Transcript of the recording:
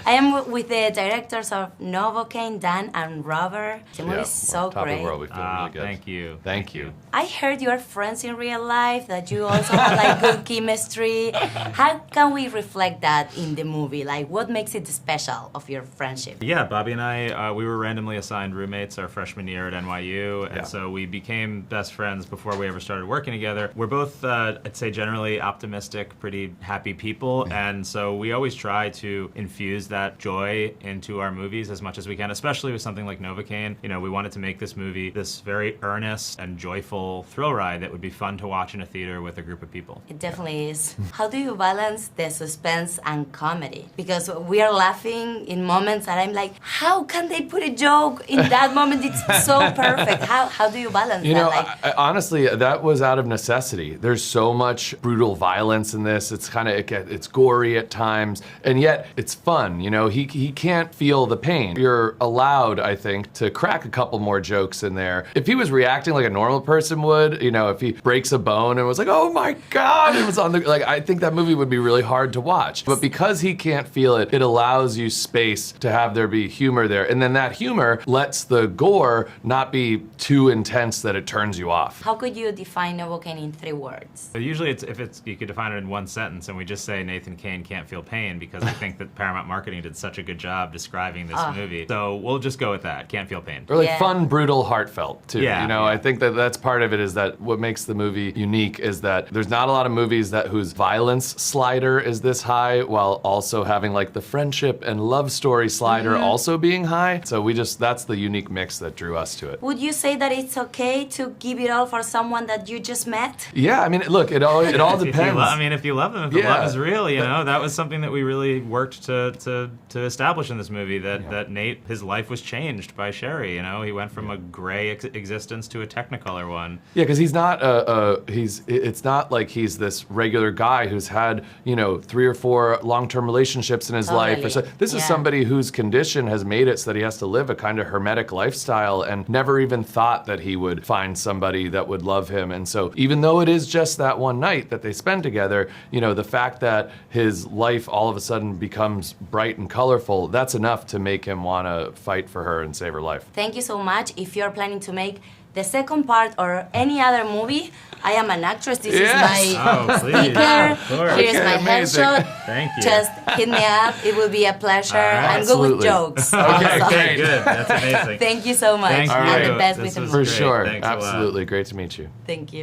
I am with the directors of Novocaine, Dan and Robert. The movie is so top great. Of the world. We feel really good. Thank you. Thank you. I heard you are friends in real life, that you also have like good chemistry. How can we reflect that in the movie? Like, what makes it special of your friendship? Yeah, Bobby and I, we were randomly assigned roommates our freshman year at NYU, and so we became best friends before we ever started working together. We're both, I'd say, generally optimistic, pretty happy people, and so we always try to infuse that joy into our movies as much as we can, especially with something like Novocaine. You know, we wanted to make this movie this very earnest and joyful thrill ride that would be fun to watch in a theater with a group of people. It definitely is. How do you balance the suspense and comedy? Because we are laughing in moments that I'm like, how can they put a joke in that moment? It's so perfect. How do you balance You that? know, Like, honestly, that was out of necessity. There's so much brutal violence in this. It's kind of, it's gory at times, and yet it's fun. You know, he can't feel the pain. You're allowed, I think, to crack a couple more jokes in there. If he was reacting like a normal person would, you know, if he breaks a bone and was like, oh my God, it was on the, like, I think that movie would be really hard to watch. But because he can't feel it, it allows you space to have there be humor there. And then that humor lets the gore not be too intense that it turns you off. how could you define Novocaine in 3 words? So usually if it's you could define it in one sentence, and we just say Nathan Kane can't feel pain because I think that Paramount Marketing did such a good job describing this movie. So we'll just go with that. Can't feel pain. Or like Yeah. fun, brutal, heartfelt too. Yeah, You know, yeah. I think that that's part of it, is that what makes the movie unique is that there's not a lot of movies that whose violence slider is this high while also having like the friendship and love story slider also being high. So that's the unique mix that drew us to it. Would you say that it's okay to give it all for someone that you just met? Yeah, I mean, look, it all depends. If you love them, if the Yeah. love is real, you know, that was something that we really worked to establish in this movie, that Nate, his life was changed by Sherry, you know? He went from a gray existence to a Technicolor one. Yeah, because he's not it's not like he's this regular guy who's had, you know, 3 or 4 long-term relationships in his life. Or so. This is somebody whose condition has made it so that he has to live a kind of hermetic lifestyle and never even thought that he would find somebody that would love him. And so even though it is just that one night that they spend together, you know, the fact that his life all of a sudden becomes bright and colorful, that's enough to make him want to fight for her and save her life. Thank you so much. If you're planning to make the second part or any other movie, I am an actress. This is my please. sticker. Of course. Here's Okay, my amazing. headshot. Thank you. Just hit me up. It will be a pleasure. I'm good with Absolutely. jokes. Okay, also. great. Good. That's amazing. Thank you so much. Thank I'm you. the best This with the was For movie. great. sure. Thanks a lot. Absolutely. Great to meet you. Thank you.